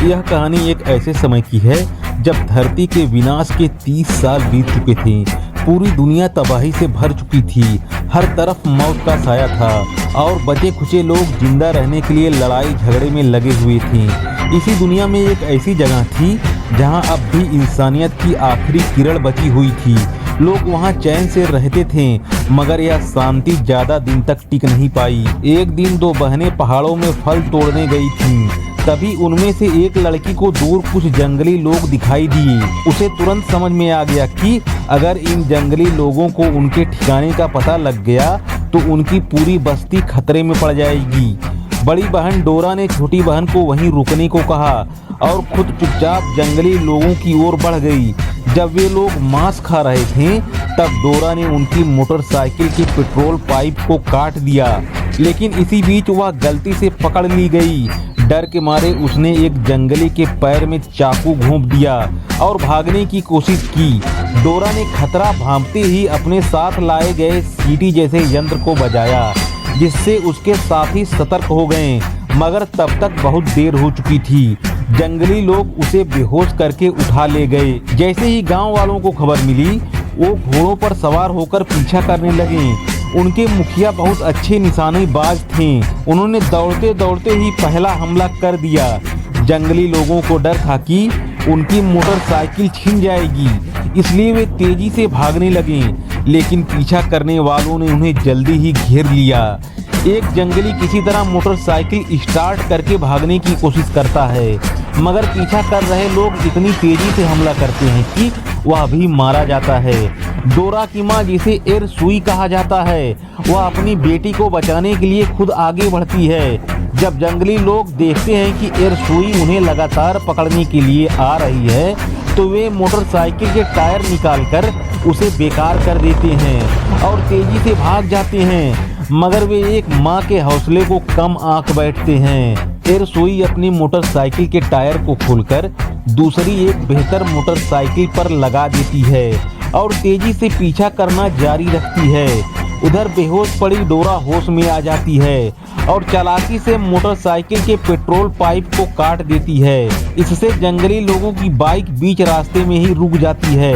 यह कहानी एक ऐसे समय की है जब धरती के विनाश के 30 साल बीत चुके थे। पूरी दुनिया तबाही से भर चुकी थी। हर तरफ मौत का साया था और बचे खुचे लोग जिंदा रहने के लिए लड़ाई झगड़े में लगे हुए थे। इसी दुनिया में एक ऐसी जगह थी जहां अब भी इंसानियत की आखिरी किरण बची हुई थी। लोग वहां चैन से रहते थे, मगर यह शांति ज्यादा दिन तक टिक नहीं पाई। एक दिन दो बहनें पहाड़ों में फल तोड़ने गई थीं। तभी उनमें से एक लड़की को दूर कुछ जंगली लोग दिखाई दिए। उसे तुरंत समझ में आ गया कि अगर इन जंगली लोगों को उनके ठिकाने का पता लग गया तो उनकी पूरी बस्ती खतरे में पड़ जाएगी। बड़ी बहन डोरा ने छोटी बहन को वहीं रुकने को कहा और खुद चुपचाप जंगली लोगों की ओर बढ़ गई। जब वे लोग मांस खा रहे थे तब डोरा ने उनकी मोटरसाइकिल के पेट्रोल पाइप को काट दिया, लेकिन इसी बीच वह गलती से पकड़ ली गई। डर के मारे उसने एक जंगली के पैर में चाकू घोंप दिया और भागने की कोशिश की। डोरा ने खतरा भांपते ही अपने साथ लाए गए सीटी जैसे यंत्र को बजाया, जिससे उसके साथी सतर्क हो गए, मगर तब तक बहुत देर हो चुकी थी। जंगली लोग उसे बेहोश करके उठा ले गए। जैसे ही गांव वालों को खबर मिली, वो घोड़ों पर सवार होकर पीछा करने लगे। उनके मुखिया बहुत अच्छे निशानेबाज थे। उन्होंने दौड़ते दौड़ते ही पहला हमला कर दिया। जंगली लोगों को डर था कि उनकी मोटरसाइकिल छिन जाएगी, इसलिए वे तेजी से भागने लगे, लेकिन पीछा करने वालों ने उन्हें जल्दी ही घेर लिया। एक जंगली किसी तरह मोटरसाइकिल स्टार्ट करके भागने की कोशिश करता है, मगर पीछा कर रहे लोग इतनी तेजी से हमला करते हैं कि वह भी मारा जाता है। डोरा की मां, जिसे एरसुई कहा जाता है, वह अपनी बेटी को बचाने के लिए खुद आगे बढ़ती है। जब जंगली लोग देखते हैं कि एरसुई उन्हें लगातार पकड़ने के लिए आ रही है, तो वे मोटरसाइकिल के टायर निकालकर उसे बेकार कर देते हैं और तेजी से भाग जाते हैं। मगर वे एक माँ के हौसले को कम आंक बैठते हैं। एरसुई अपनी मोटरसाइकिल के टायर को खोलकर दूसरी एक बेहतर मोटरसाइकिल पर लगा देती है और तेजी से पीछा करना जारी रखती है। उधर बेहोश पड़ी डोरा होश में आ जाती है और चालाकी से मोटरसाइकिल के पेट्रोल पाइप को काट देती है। इससे जंगली लोगों की बाइक बीच रास्ते में ही रुक जाती है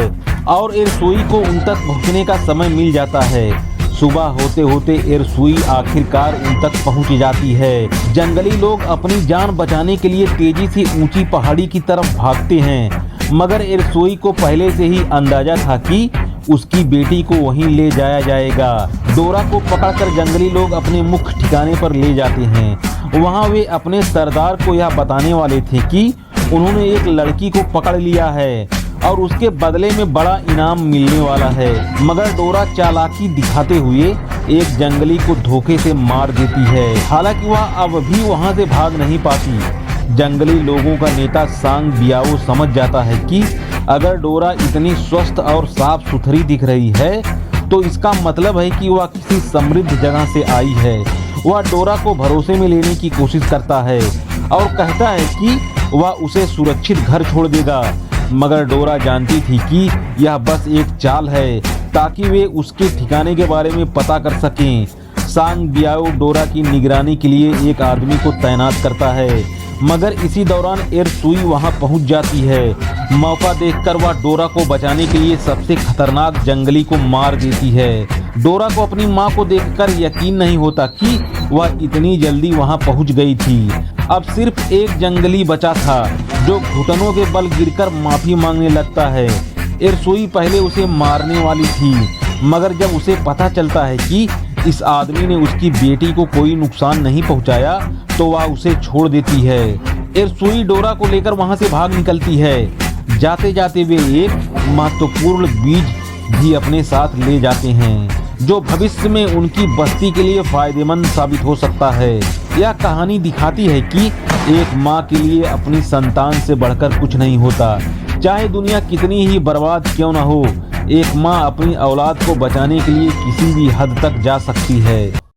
और एरसुई को उन तक पहुंचने का समय मिल जाता है। सुबह होते होते एरसुई आखिरकार उन तक पहुंच जाती है। जंगली लोग अपनी जान बचाने के लिए तेजी से ऊंची पहाड़ी की तरफ भागते हैं, मगर एरसुई को पहले से ही अंदाजा था कि उसकी बेटी को वहीं ले जाया जाएगा। डोरा को पकड़कर जंगली लोग अपने मुख्य ठिकाने पर ले जाते हैं। वहां वे अपने सरदार को यह बताने वाले थे कि उन्होंने एक लड़की को पकड़ लिया है और उसके बदले में बड़ा इनाम मिलने वाला है, मगर डोरा चालाकी दिखाते हुए एक जंगली को धोखे से मार देती है। हालांकि वह अब भी वहां से भाग नहीं पाती। जंगली लोगों का नेता सांग बियाओ समझ जाता है कि अगर डोरा इतनी स्वस्थ और साफ सुथरी दिख रही है तो इसका मतलब है कि वह किसी समृद्ध जगह से आई है। वह डोरा को भरोसे में लेने की कोशिश करता है और कहता है कि वह उसे सुरक्षित घर छोड़ देगा, मगर डोरा जानती थी कि यह बस एक चाल है ताकि वे उसके ठिकाने के बारे में पता कर सकें। सांग बियाओ डोरा की निगरानी के लिए एक आदमी को तैनात करता है, मगर इसी दौरान एरसुई वहां पहुंच जाती है। मौका देखकर वह डोरा को बचाने के लिए सबसे खतरनाक जंगली को मार देती है। डोरा को अपनी मां को देखकर यकीन नहीं होता कि वह इतनी जल्दी वहां पहुंच गई थी। अब सिर्फ एक जंगली बचा था जो घुटनों के बल गिरकर माफी मांगने लगता है। एरसुई पहले उसे मारने वाली थी, मगर जब उसे पता चलता है कि इस आदमी ने उसकी बेटी को कोई नुकसान नहीं पहुंचाया तो वह उसे छोड़ देती है। एरसुई डोरा को लेकर वहां से भाग निकलती है। जाते जाते वे एक महत्वपूर्ण बीज भी अपने साथ ले जाते हैं जो भविष्य में उनकी बस्ती के लिए फायदेमंद साबित हो सकता है। यह कहानी दिखाती है कि एक माँ के लिए अपनी संतान से बढ़कर कुछ नहीं होता। चाहे दुनिया कितनी ही बर्बाद क्यों न हो, एक माँ अपनी औलाद को बचाने के लिए किसी भी हद तक जा सकती है।